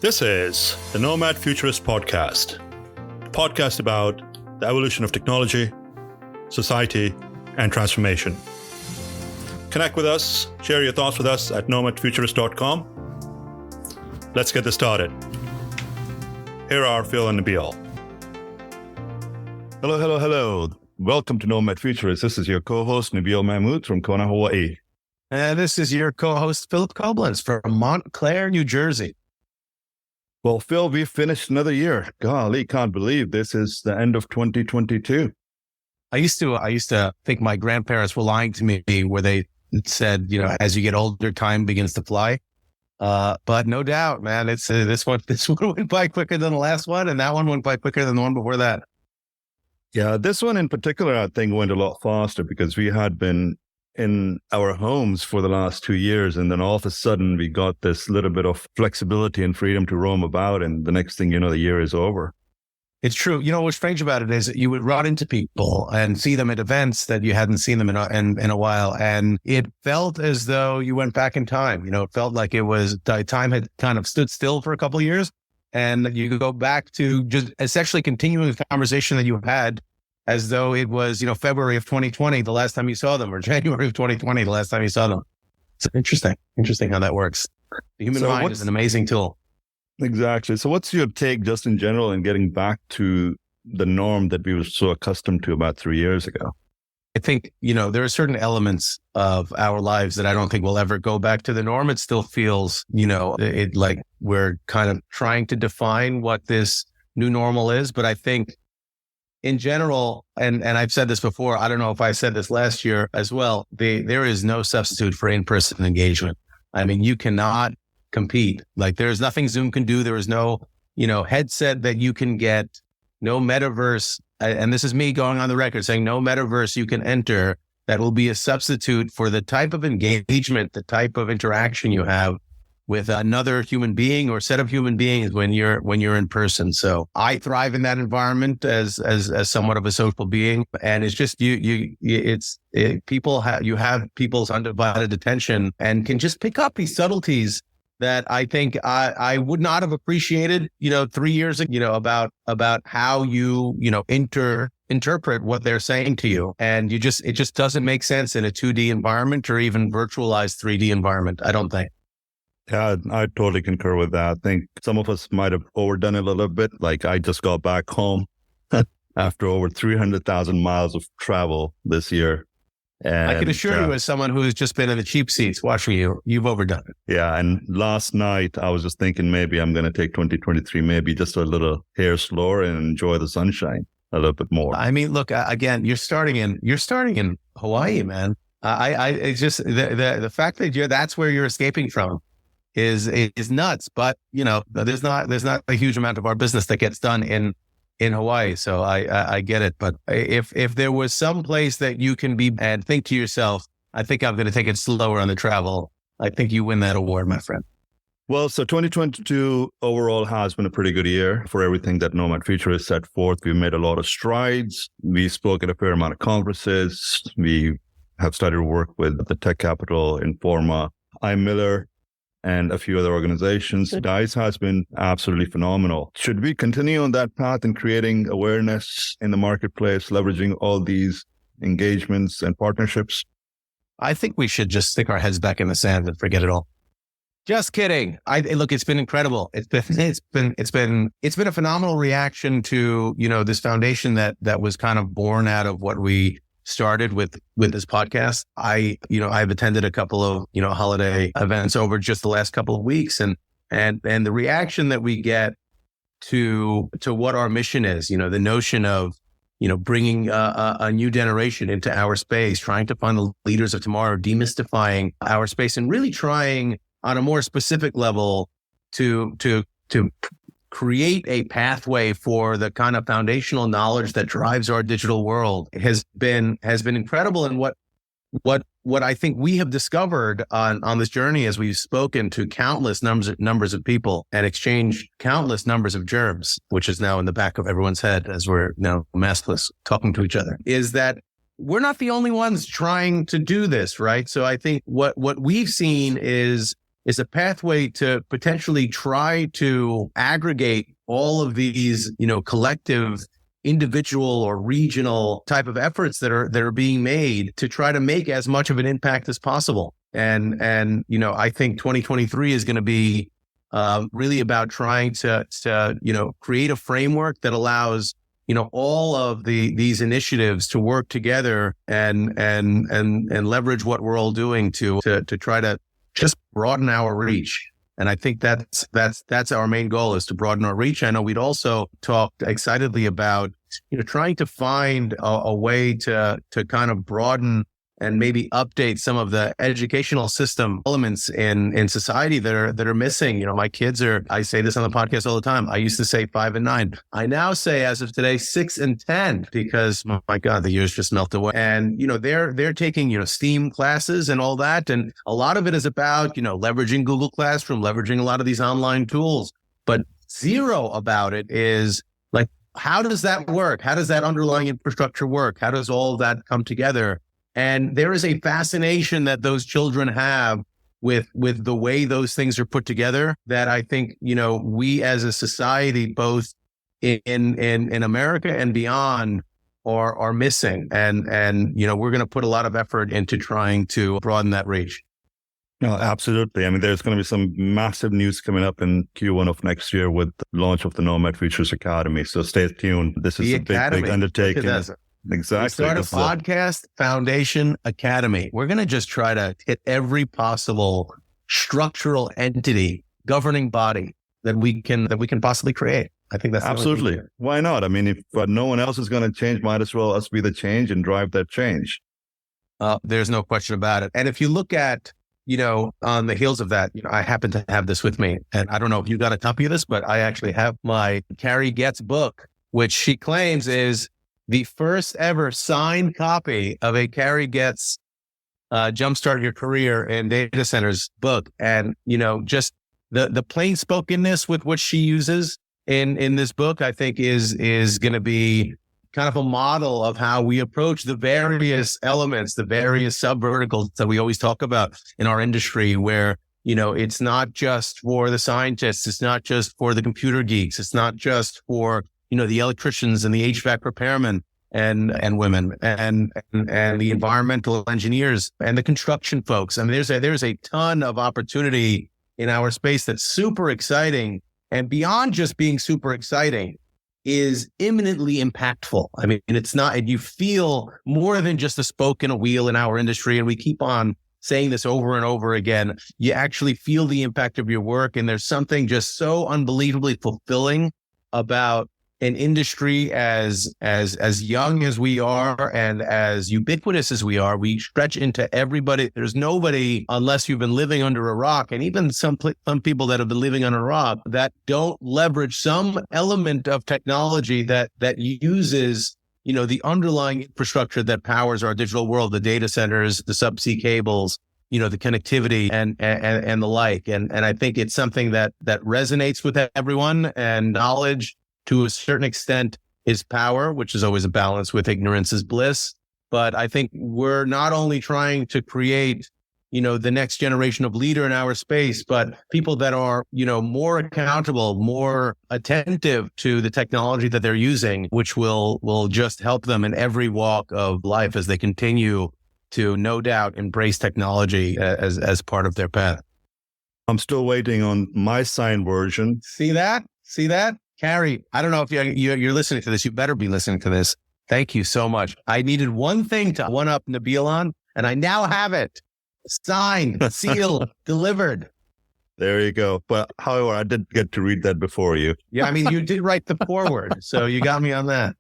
This is the Nomad Futurist podcast, a podcast about the evolution of technology, society, and transformation. Connect with us, share your thoughts with us at nomadfuturist.com. Let's get this started. Here are Phil and Nabeel. Hello. Welcome to Nomad Futurist. This is your co-host, Nabeel Mahmood from Kona, Hawaii. And this is your co-host, Philip Koblence from Montclair, New Jersey. Well, Phil, we finished another year. Golly, can't believe this is the end of 2022. I used to think my grandparents were lying to me where they said, as you get older, time begins to fly. But no doubt, man, it's this one went by quicker than the last one, and that one went by quicker than the one before that. Yeah, this one in particular, I think, went a lot faster because we had been in our homes for the last 2 years. And then all of a sudden we got this little bit of flexibility and freedom to roam about. And the next thing you know, the year is over. It's true. What's strange about it is that you would run into people and see them at events that you hadn't seen them in a while. And it felt as though you went back in time. It felt like time had kind of stood still for a couple of years. And you could go back to just essentially continuing the conversation that you had as though it was, February of 2020, the last time you saw them, or January of 2020, the last time you saw them. It's interesting how that works. The human mind is an amazing tool. Exactly. So what's your take just in general in getting back to the norm that we were so accustomed to about 3 years ago? I think, there are certain elements of our lives that I don't think will ever go back to the norm. It still feels, it like we're kind of trying to define what this new normal is. But I think in general, and I've said this before, I don't know if I said this last year as well, there is no substitute for in-person engagement. I mean, you cannot compete. Like there's nothing Zoom can do. There is no, headset that you can get, no metaverse. And this is me going on the record saying no metaverse you can enter that will be a substitute for the type of engagement, the type of interaction you have with another human being or set of human beings when you're in person. So I thrive in that environment as somewhat of a social being, and it's just you have people's undivided attention and can just pick up these subtleties that I think I would not have appreciated, 3 years ago, about how you interpret what they're saying to you, and it just doesn't make sense in a 2D environment or even virtualized 3D environment. I don't think. Yeah, I totally concur with that. I think some of us might have overdone it a little bit. Like I just got back home after over 300,000 miles of travel this year. And I can assure you, as someone who's just been in the cheap seats watching you, you've overdone it. Yeah. And last night I was just thinking maybe I'm going to take 2023, maybe just a little hair slower and enjoy the sunshine a little bit more. I mean, look, again, you're starting in Hawaii, man. It's just the fact that that's where you're escaping from is nuts. But there's not a huge amount of our business that gets done in Hawaii. So I get it. But if there was some place that you can be and think to yourself, I think I'm going to take it slower on the travel, I think you win that award, my friend. Well, so 2022 overall has been a pretty good year for everything that Nomad Futurist set forth. We made a lot of strides. We spoke at a fair amount of conferences. We have started to work with the Tech Capital, Informa, iMiller, and a few other organizations. DICE has been absolutely phenomenal. Should we continue on that path in creating awareness in the marketplace, leveraging all these engagements and partnerships? I think we should just stick our heads back in the sand and forget it all. Just kidding. Look, it's been incredible. It's been a phenomenal reaction to, this foundation that was kind of born out of what we started with this podcast. I've attended a couple of, holiday events over just the last couple of weeks, and the reaction that we get to what our mission is, the notion of, bringing a new generation into our space, trying to find the leaders of tomorrow, demystifying our space, and really trying on a more specific level to create a pathway for the kind of foundational knowledge that drives our digital world has been incredible. And what I think we have discovered on this journey as we've spoken to countless numbers of people and exchanged countless numbers of germs, which is now in the back of everyone's head as we're now maskless talking to each other, is that we're not the only ones trying to do this, right? So I think what we've seen is is a pathway to potentially try to aggregate all of these, collective, individual or regional type of efforts that are being made to try to make as much of an impact as possible. And I think 2023 is going to be really about trying to create a framework that allows all of these initiatives to work together and leverage what we're all doing to try to just broaden our reach. And I think that's our main goal, is to broaden our reach. I know we'd also talked excitedly about trying to find a way to kind of broaden and maybe update some of the educational system elements in society that are missing. My kids I say this on the podcast all the time. I used to say 5 and 9. I now say, as of today, 6 and 10, because my God, the years just melt away. And, they're taking, STEAM classes and all that. And a lot of it is about, leveraging Google Classroom, leveraging a lot of these online tools, but zero about it is like, how does that work? How does that underlying infrastructure work? How does all that come together? And there is a fascination that those children have with the way those things are put together that I think, we as a society, both in America and beyond, are missing. And we're going to put a lot of effort into trying to broaden that reach. No, absolutely. I mean, there's going to be some massive news coming up in Q1 of next year with the launch of the Nomad Futurist Academy. So stay tuned. This is a big undertaking. Exactly. We start a podcast, Foundation Academy. We're going to just try to hit every possible structural entity, governing body that we can possibly create. I think that's absolutely. Why not? I mean, if no one else is going to change, might as well us be the change and drive that change. There's no question about it. And if you look at, on the heels of that, I happen to have this with me, and I don't know if you got a copy of this, but I actually have my Carrie Getz book, which she claims is the first ever signed copy of a Carrie Getz Jumpstart Your Career in Data Centers book. And, just the plain spokenness with which she uses in this book, I think is going to be kind of a model of how we approach the various elements, the various sub-verticals that we always talk about in our industry, where, it's not just for the scientists, it's not just for the computer geeks, it's not just for the electricians and the HVAC repairmen and women and the environmental engineers and the construction folks. I mean, there's a ton of opportunity in our space that's super exciting, and beyond just being super exciting, is imminently impactful. I mean, it's not, and you feel more than just a spoke in a wheel in our industry. And we keep on saying this over and over again. You actually feel the impact of your work. And there's something just so unbelievably fulfilling about an industry as young as we are and as ubiquitous as we are. We stretch into everybody. There's nobody, unless you've been living under a rock, and even some people that have been living under a rock, that don't leverage some element of technology that uses, the underlying infrastructure that powers our digital world, the data centers, the subsea cables, the connectivity and the like. And I think it's something that resonates with everyone, and knowledge, to a certain extent, is power, which is always a balance with ignorance is bliss. But I think we're not only trying to create, the next generation of leader in our space, but people that are, more accountable, more attentive to the technology that they're using, which will just help them in every walk of life as they continue to, no doubt, embrace technology as part of their path. I'm still waiting on my signed version. See that? Carrie, I don't know if you're listening to this. You better be listening to this. Thank you so much. I needed one thing to one-up Nabeel on, and I now have it. Signed, sealed, delivered. There you go. But however, I did get to read that before you. Yeah, I mean, you did write the foreword, so you got me on that.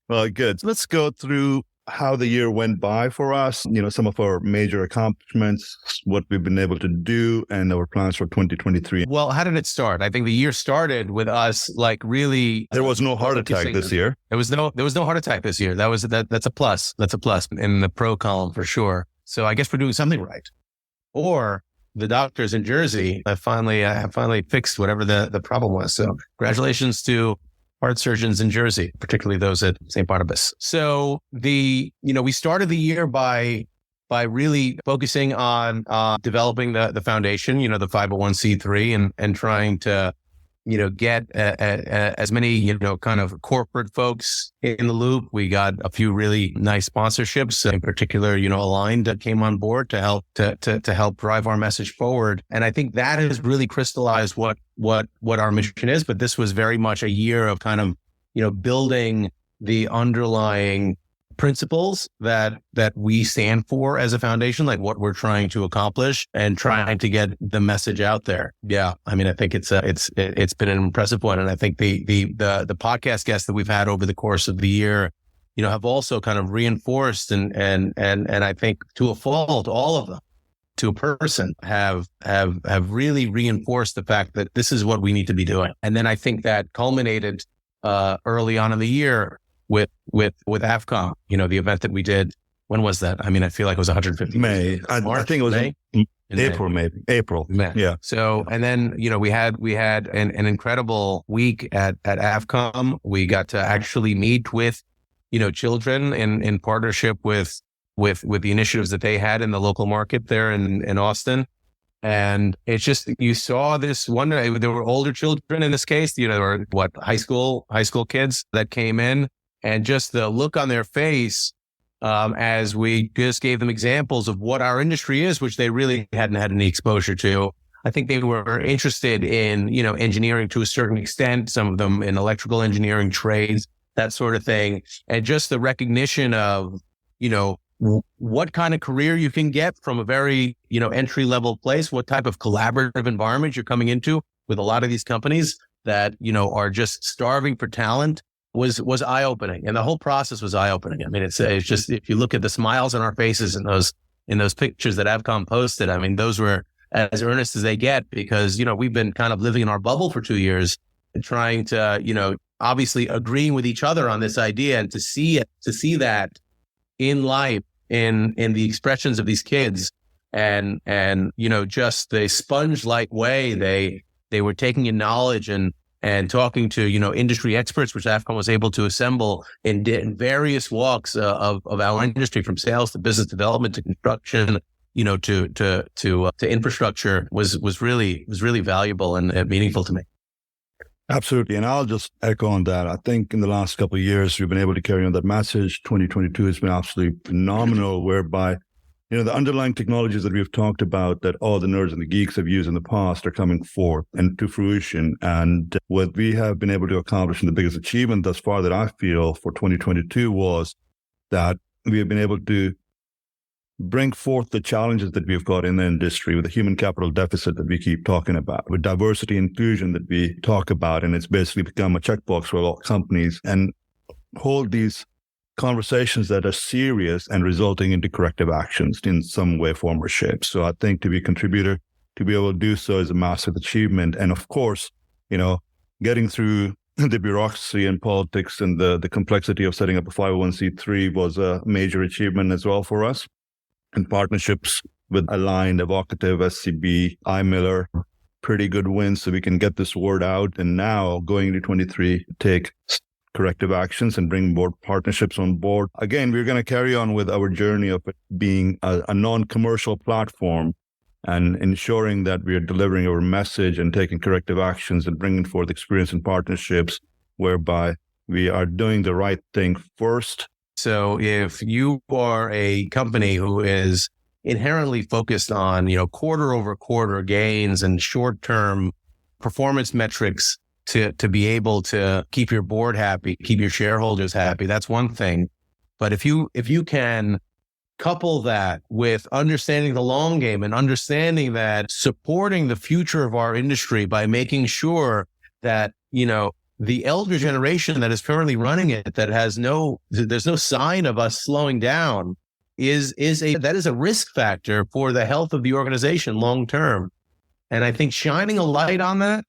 Well, good. Let's go through how the year went by for us, some of our major accomplishments, what we've been able to do, and our plans for 2023. Well, how did it start? I think the year started with us really. There was no heart attack this year. There was no heart attack this year. That's a plus. That's a plus in the pro column for sure. So I guess we're doing something right. Or the doctors in Jersey have finally fixed whatever the problem was. So congratulations to heart surgeons in Jersey, particularly those at St. Barnabas. So we started the year by by really focusing on developing the foundation, the 501c3, and trying to get as many, kind of corporate folks in the loop. We got a few really nice sponsorships, in particular, Aligned that came on board to help to help drive our message forward. And I think that has really crystallized what our mission is. But this was very much a year of kind of, building the underlying principles that we stand for as a foundation, like what we're trying to accomplish and trying to get the message out there. Yeah. I mean, I think it's been an impressive one. And I think the podcast guests that we've had over the course of the year, have also kind of reinforced and I think to a fault, all of them to a person have really reinforced the fact that this is what we need to be doing. And then I think that culminated early on in the year with AFCOM, the event that we did. When was that? I mean, I feel like it was 150. May. I think it was May? April, maybe. April. May. Yeah. So, and then, we had an incredible week at AFCOM. We got to actually meet with, children in partnership with the initiatives that they had in the local market there in Austin. And it's just, you saw this one, there were older children in this case, there were high school kids that came in. And just the look on their face as we just gave them examples of what our industry is, which they really hadn't had any exposure to. I think they were interested in, engineering to a certain extent, some of them in electrical engineering trades, that sort of thing. And just the recognition of, what kind of career you can get from a very, entry level place, what type of collaborative environment you're coming into with a lot of these companies that, are just starving for talent. Was eye-opening, and the whole process was eye-opening. I mean, it's just, if you look at the smiles on our faces in those pictures that AFCOM posted, I mean, those were as earnest as they get, because, we've been kind of living in our bubble for 2 years and trying to, obviously agreeing with each other on this idea, and to see that in life, in the expressions of these kids, and just the sponge-like way they were taking in knowledge and talking to, industry experts, which AFCOM was able to assemble in various walks of our industry, from sales to business development to construction, to infrastructure, was really valuable and meaningful to me. Absolutely. And I'll just echo on that. I think in the last couple of years, we've been able to carry on that message. 2022 has been absolutely phenomenal, whereby the underlying technologies that we've talked about that all the nerds and the geeks have used in the past are coming forth and to fruition. And what we have been able to accomplish, and the biggest achievement thus far that I feel for 2022, was that we have been able to bring forth the challenges that we've got in the industry, with the human capital deficit that we keep talking about, with diversity and inclusion that we talk about. And it's basically become a checkbox for a lot of companies, and hold these conversations that are serious and resulting into corrective actions in some way, form, or shape. So I think to be a contributor, to be able to do so is a massive achievement. And of course, getting through the bureaucracy and politics and the complexity of setting up a 501c3 was a major achievement as well for us. And partnerships with Aligned, Evocative, SCB, iMiller, pretty good wins, so we can get this word out. And now going into 23, take corrective actions and bring more partnerships on board. Again, we're going to carry on with our journey of it being a non-commercial platform, and ensuring that we are delivering our message and taking corrective actions and bringing forth experience and partnerships, whereby we are doing the right thing first. So if you are a company who is inherently focused on, quarter over quarter gains and short-term performance metrics, to be able to keep your board happy, keep your shareholders happy, that's one thing. But if you can couple that with understanding the long game, and understanding that supporting the future of our industry by making sure that, the elder generation that is currently running it, that there's no sign of us slowing down, that is a risk factor for the health of the organization long term. And I think shining a light on that,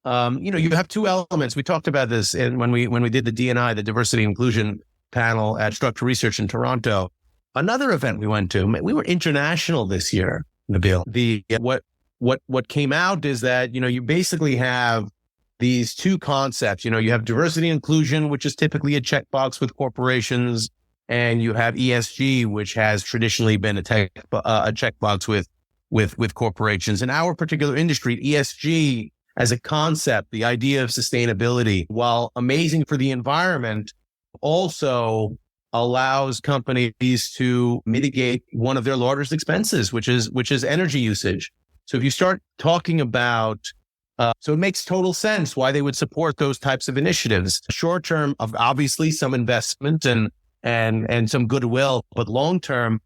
you have two elements. We talked about this when we did the D&I, the diversity and inclusion panel at Structure Research in Toronto. Another event we went to, we were international this year, Nabeel. What came out is that, you basically have these two concepts. You have diversity and inclusion, which is typically a checkbox with corporations, and you have ESG, which has traditionally been a checkbox with corporations. In our particular industry, ESG as a concept, the idea of sustainability, while amazing for the environment, also allows companies to mitigate one of their largest expenses, which is energy usage. So if you start talking about, so it makes total sense why they would support those types of initiatives. Short term, of obviously some investment and some goodwill, but long term,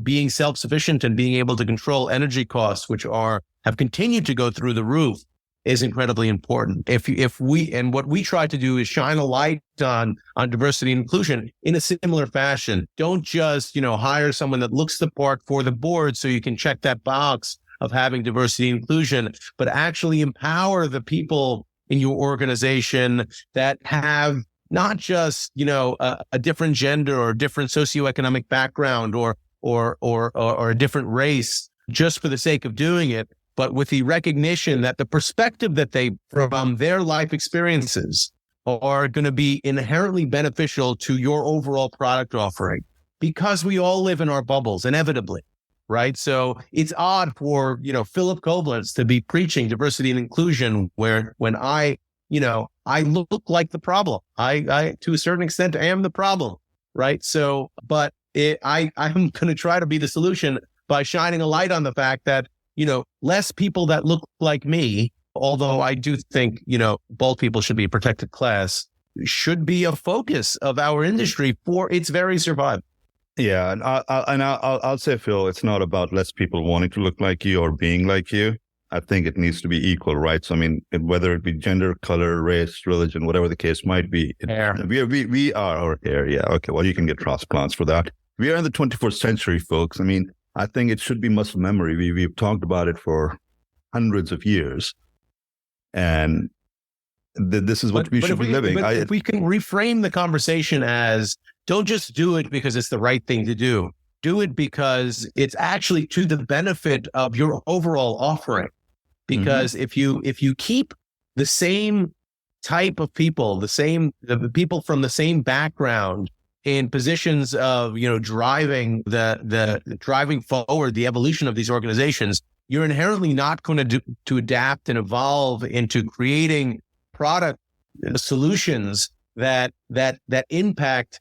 being self-sufficient and being able to control energy costs, which have continued to go through the roof, is incredibly important. What we try to do is shine a light on diversity and inclusion in a similar fashion. Don't just, hire someone that looks the part for the board so you can check that box of having diversity and inclusion, but actually empower the people in your organization that have not just, a different gender or a different socioeconomic background or a different race just for the sake of doing it, but with the recognition that the perspective that they from their life experiences are going to be inherently beneficial to your overall product offering, because we all live in our bubbles inevitably, right? So it's odd for, Philip Koblence to be preaching diversity and inclusion when I look like the problem. I to a certain extent, am the problem, right? So, but I'm going to try to be the solution by shining a light on the fact that, less people that look like me, although I do think, bald people should be a protected class, should be a focus of our industry for its very survival. Yeah, and I'll say, Phil, it's not about less people wanting to look like you or being like you. I think it needs to be equal, right? So, I mean, whether it be gender, color, race, religion, whatever the case might be. Hair. We are our hair, yeah. Okay, well, you can get transplants for that. We are in the 21st century, folks. I mean, I think it should be muscle memory. We've talked about it for hundreds of years. And this is what we should be living. But if we can reframe the conversation as, don't just do it because it's the right thing to do. Do it because it's actually to the benefit of your overall offering. Because if you keep the same type of people, the people from the same background in positions of, driving driving forward the evolution of these organizations, you're inherently not going to adapt and evolve into creating product solutions that impact,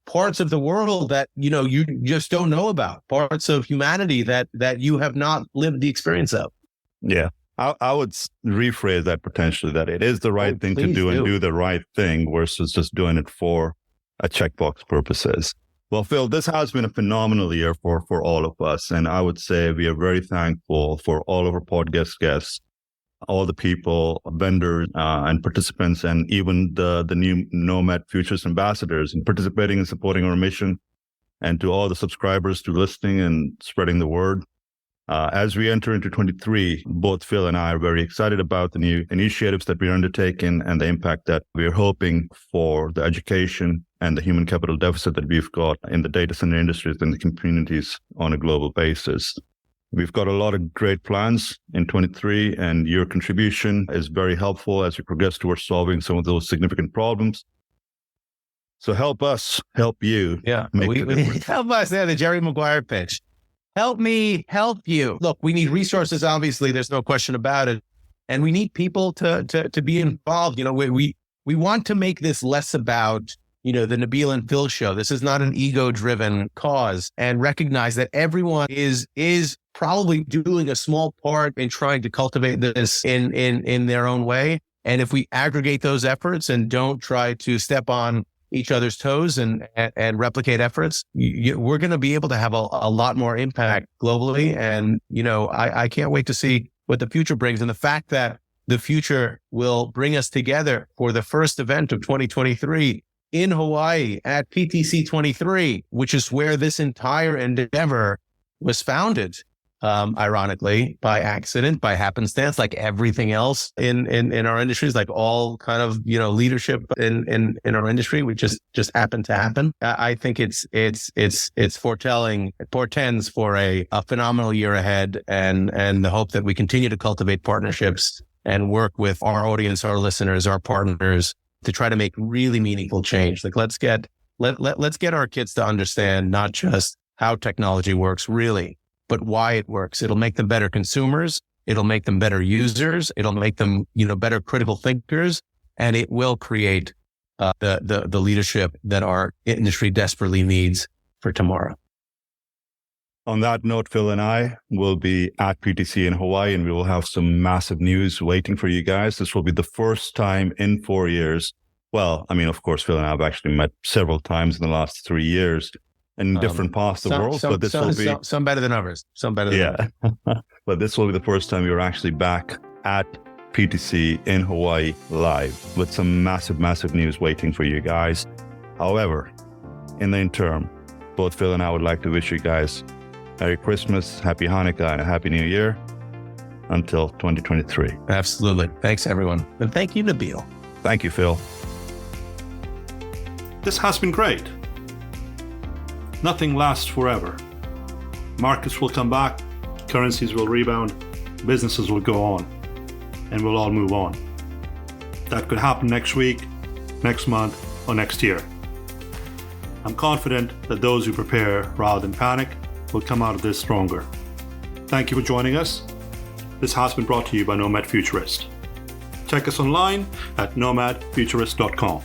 parts of the world that, you just don't know about, parts of humanity that you have not lived the experience of. Yeah. I would rephrase that potentially, that it is the right thing to do and do the right thing versus just doing it for a checkbox purposes. Well, Phil, this has been a phenomenal year for all of us. And I would say we are very thankful for all of our podcast guests, all the people, vendors, and participants, and even the new Nomad Futurist ambassadors in participating and supporting our mission, and to all the subscribers to listening and spreading the word. As we enter into 23, both Phil and I are very excited about the new initiatives that we're undertaking and the impact that we're hoping for the education and the human capital deficit that we've got in the data center industries and the communities on a global basis. We've got a lot of great plans in 23, and your contribution is very helpful as we progress towards solving some of those significant problems. So help us, help you. Yeah, help us. There, the Jerry Maguire pitch. Help me, help you. Look, we need resources. Obviously, there's no question about it, and we need people to be involved. We want to make this less about the Nabeel and Phil show. This is not an ego-driven cause, and recognize that everyone is probably doing a small part in trying to cultivate this in their own way. And if we aggregate those efforts and don't try to step on each other's toes and replicate efforts, we're going to be able to have a lot more impact globally. And, I can't wait to see what the future brings. And the fact that the future will bring us together for the first event of 2023 in Hawaii at PTC 23, which is where this entire endeavor was founded. Ironically, by accident, by happenstance, like everything else in our industries, like all kind of, leadership in our industry, which just happened to happen. I think it's foretelling, it portends for a phenomenal year ahead, and the hope that we continue to cultivate partnerships and work with our audience, our listeners, our partners to try to make really meaningful change. Like, let's get Let's get our kids to understand not just how technology works really, but why it works. It'll make them better consumers. It'll make them better users. It'll make them, better critical thinkers, and it will create the leadership that our industry desperately needs for tomorrow. On that note, Phil and I will be at PTC in Hawaii, and we will have some massive news waiting for you guys. This will be the first time in 4 years. Well, I mean, of course, Phil and I have actually met several times in the last 3 years in different parts of the world. But this will be some better than others. Some better than others. But this will be the first time we are actually back at PTC in Hawaii live with some massive, massive news waiting for you guys. However, in the interim, both Phil and I would like to wish you guys Merry Christmas, Happy Hanukkah, and a Happy New Year until 2023. Absolutely. Thanks, everyone. And thank you, Nabeel. Thank you, Phil. This has been great. Nothing lasts forever. Markets will come back, currencies will rebound, businesses will go on, and we'll all move on. That could happen next week, next month, or next year. I'm confident that those who prepare rather than panic will come out of this stronger. Thank you for joining us. This has been brought to you by Nomad Futurist. Check us online at nomadfuturist.com.